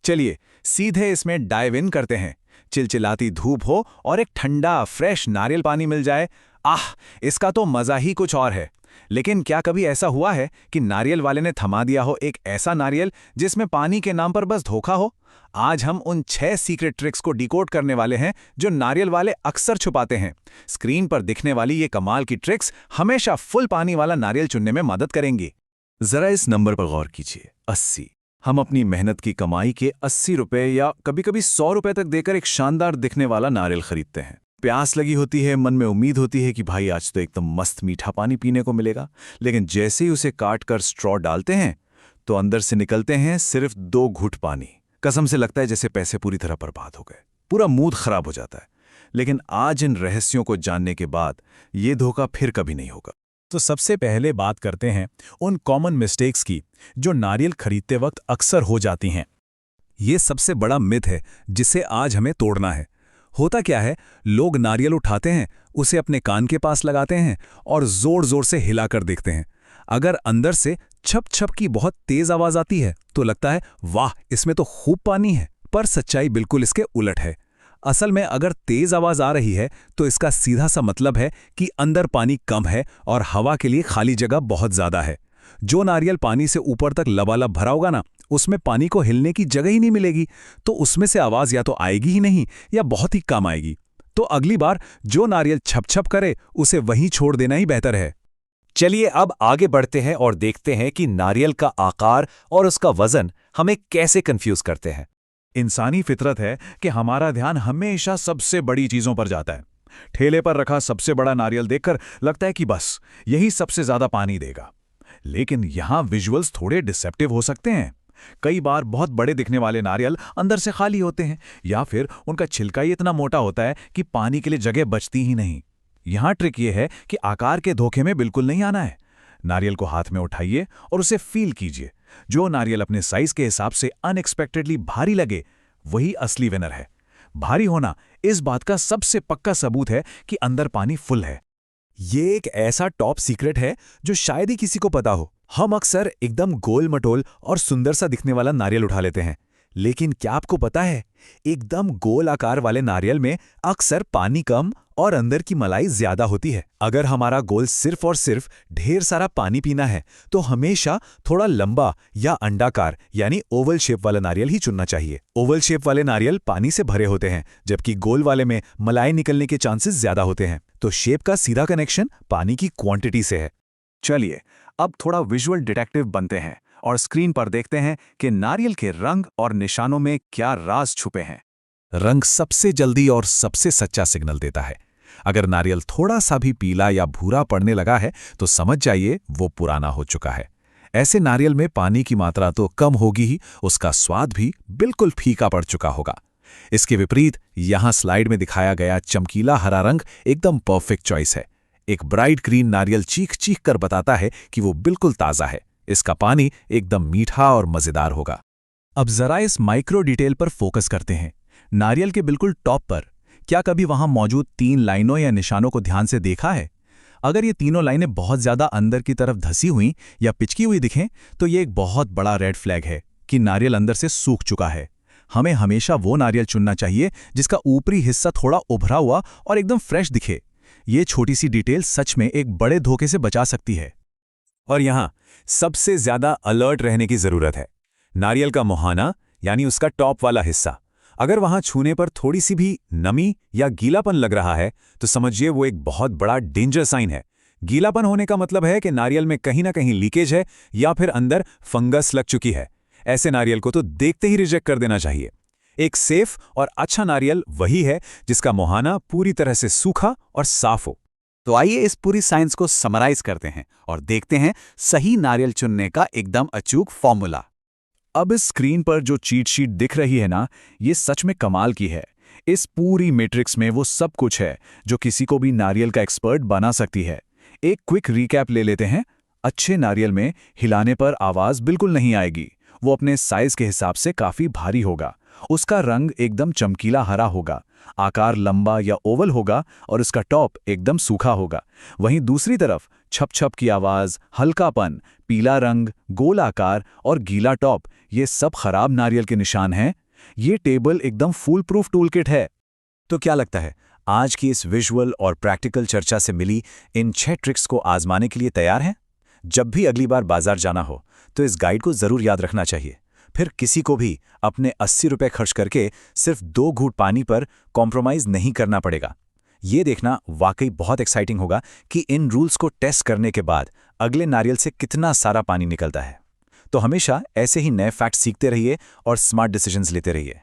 चलिए सीधे इसमें डाइव इन करते हैं। चिलचिलाती धूप हो और एक ठंडा फ्रेश नारियल पानी मिल जाए, आह, इसका तो मज़ा ही कुछ और है। लेकिन क्या कभी ऐसा हुआ है कि नारियल वाले ने थमा दिया हो एक ऐसा नारियल जिसमें पानी के नाम पर बस धोखा हो? आज हम उन 6 सीक्रेट ट्रिक्स को डिकोड करने वाले हैं जो नारियल वाले अक्सर छुपाते हैं। स्क्रीन पर दिखने वाली ये कमाल की ट्रिक्स हमेशा फुल पानी वाला नारियल चुनने में मदद करेंगी। जरा इस नंबर पर गौर कीजिए, 80। हम अपनी मेहनत की कमाई के 80 रुपए या कभी कभी 100 रुपए तक देकर एक शानदार दिखने वाला नारियल खरीदते हैं। प्यास लगी होती है, मन में उम्मीद होती है कि भाई आज तो एकदम मस्त मीठा पानी पीने को मिलेगा, लेकिन जैसे ही उसे काट कर स्ट्रॉ डालते हैं तो अंदर से निकलते हैं सिर्फ 2 घूंट पानी। कसम से लगता है जैसे पैसे पूरी तरह बर्बाद हो गए, पूरा मूड खराब हो जाता है। लेकिन आज इन रहस्यों को जानने के बाद ये धोखा फिर कभी नहीं होगा। तो सबसे पहले बात करते हैं उन कॉमन मिस्टेक्स की जो नारियल खरीदते वक्त अक्सर हो जाती हैं। ये सबसे बड़ा मिथ है जिसे आज हमें तोड़ना है। होता क्या है, लोग नारियल उठाते हैं, उसे अपने कान के पास लगाते हैं और जोर जोर से हिलाकर देखते हैं। अगर अंदर से छप छप की बहुत तेज आवाज आती है तो लगता है वाह, इसमें तो खूब पानी है। पर सच्चाई बिल्कुल इसके उलट है। असल में अगर तेज आवाज आ रही है तो इसका सीधा सा मतलब है कि अंदर पानी कम है और हवा के लिए खाली जगह बहुत ज्यादा है। जो नारियल पानी से ऊपर तक लबालब भरा होगा ना, उसमें पानी को हिलने की जगह ही नहीं मिलेगी, तो उसमें से आवाज या तो आएगी ही नहीं या बहुत ही कम आएगी। तो अगली बार जो नारियल छप छप करे उसे वहीं छोड़ देना ही बेहतर है। चलिए अब आगे बढ़ते हैं और देखते हैं कि नारियल का आकार और उसका वजन हमें कैसे कंफ्यूज करते हैं। इंसानी फितरत है कि हमारा ध्यान हमेशा सबसे बड़ी चीजों पर जाता है। ठेले पर रखा सबसे बड़ा नारियल देखकर लगता है कि बस यही सबसे ज्यादा पानी देगा। लेकिन यहां विजुअल्स थोड़े डिसेप्टिव हो सकते हैं। कई बार बहुत बड़े दिखने वाले नारियल अंदर से खाली होते हैं या फिर उनका छिलका ही इतना मोटा होता है कि पानी के लिए जगह बचती ही नहीं। यहां ट्रिक यह है कि आकार के धोखे में बिल्कुल नहीं आना है। नारियल को हाथ में उठाइए और उसे फील कीजिए। जो नारियल अपने साइज के हिसाब से अनएक्सपेक्टेडली भारी लगे वही असली विनर है। भारी होना इस बात का सबसे पक्का सबूत है कि अंदर पानी फुल है। ये एक ऐसा टॉप सीक्रेट है जो शायद ही किसी को पता हो। हम अक्सर एकदम गोल मटोल और सुंदर सा दिखने वाला नारियल उठा लेते हैं, लेकिन क्या आपको पता है, एकदम गोल आकार वाले नारियल में अक्सर पानी कम और अंदर की मलाई ज्यादा होती है। अगर हमारा गोल सिर्फ और सिर्फ ढेर सारा पानी पीना है तो हमेशा थोड़ा लंबा या अंडाकार यानी ओवल शेप वाला नारियल ही चुनना चाहिए। ओवल शेप वाले नारियल पानी से भरे होते हैं, जबकि गोल वाले में मलाई निकलने के चांसेस ज्यादा होते हैं। तो शेप का सीधा कनेक्शन पानी की क्वांटिटी से है। चलिए अब थोड़ा विजुअल डिटेक्टिव बनते हैं और स्क्रीन पर देखते हैं कि नारियल के रंग और निशानों में क्या राज छुपे हैं। रंग सबसे जल्दी और सबसे सच्चा सिग्नल देता है। अगर नारियल थोड़ा सा भी पीला या भूरा पड़ने लगा है तो समझ जाइए वो पुराना हो चुका है। ऐसे नारियल में पानी की मात्रा तो कम होगी ही, उसका स्वाद भी बिल्कुल फीका पड़ चुका होगा। इसके विपरीत यहां स्लाइड में दिखाया गया चमकीला हरा रंग एकदम परफेक्ट चॉइस है। एक ब्राइट ग्रीन नारियल चीख चीख कर बताता है कि वो बिल्कुल ताज़ा है। इसका पानी एकदम मीठा और मजेदार होगा। अब जरा इस माइक्रो डिटेल पर फोकस करते हैं। नारियल के बिल्कुल टॉप पर क्या कभी वहां मौजूद 3 लाइनों या निशानों को ध्यान से देखा है? अगर ये तीनों लाइनें बहुत ज्यादा अंदर की तरफ धसी हुई या पिचकी हुई दिखें तो ये एक बहुत बड़ा रेड फ्लैग है कि नारियल अंदर से सूख चुका है। हमें हमेशा वो नारियल चुनना चाहिए जिसका ऊपरी हिस्सा थोड़ा उभरा हुआ और एकदम फ्रेश दिखे। ये छोटी सी डिटेल सच में एक बड़े धोखे से बचा सकती है। और यहां सबसे ज्यादा अलर्ट रहने की जरूरत है। नारियल का मुहाना यानी उसका टॉप वाला हिस्सा, अगर वहां छूने पर थोड़ी सी भी नमी या गीलापन लग रहा है तो समझिए वो एक बहुत बड़ा डेंजर साइन है। गीलापन होने का मतलब है कि नारियल में कहीं ना कहीं लीकेज है या फिर अंदर फंगस लग चुकी है। ऐसे नारियल को तो देखते ही रिजेक्ट कर देना चाहिए। एक सेफ और अच्छा नारियल वही है जिसका मुहाना पूरी तरह से सूखा और साफ हो। तो आइए इस पूरी साइंस को समराइज करते हैं और देखते हैं सही नारियल चुनने का एकदम अचूक फॉर्मूला। अब इस स्क्रीन पर जो चीट शीट दिख रही है ना, ये सच में कमाल की है। इस पूरी मैट्रिक्स में वो सब कुछ है जो किसी को भी नारियल का एक्सपर्ट बना सकती है। एक क्विक रिकैप ले लेते हैं। अच्छे नारियल में हिलाने पर आवाज बिल्कुल नहीं आएगी। वो अपने साइज के हिसाब से काफी भारी होगा। उसका रंग एकदम चमकीला हरा होगा, आकार लंबा या ओवल होगा और उसका टॉप एकदम सूखा होगा। वहीं दूसरी तरफ छप छप की आवाज, हल्कापन, पीला रंग, गोल आकार और गीला टॉप, ये सब खराब नारियल के निशान हैं। ये टेबल एकदम फूल प्रूफ टूल किट है। तो क्या लगता है, आज की इस विजुअल और प्रैक्टिकल चर्चा से मिली इन 6 ट्रिक्स को आजमाने के लिए तैयार हैं? जब भी अगली बार बाजार जाना हो तो इस गाइड को जरूर याद रखना चाहिए। फिर किसी को भी अपने 80 रुपए खर्च करके सिर्फ 2 घूंट पानी पर कॉम्प्रोमाइज नहीं करना पड़ेगा। ये देखना वाकई बहुत एक्साइटिंग होगा कि इन रूल्स को टेस्ट करने के बाद अगले नारियल से कितना सारा पानी निकलता है। तो हमेशा ऐसे ही नए फैक्ट सीखते रहिए और स्मार्ट डिसीजंस लेते रहिए।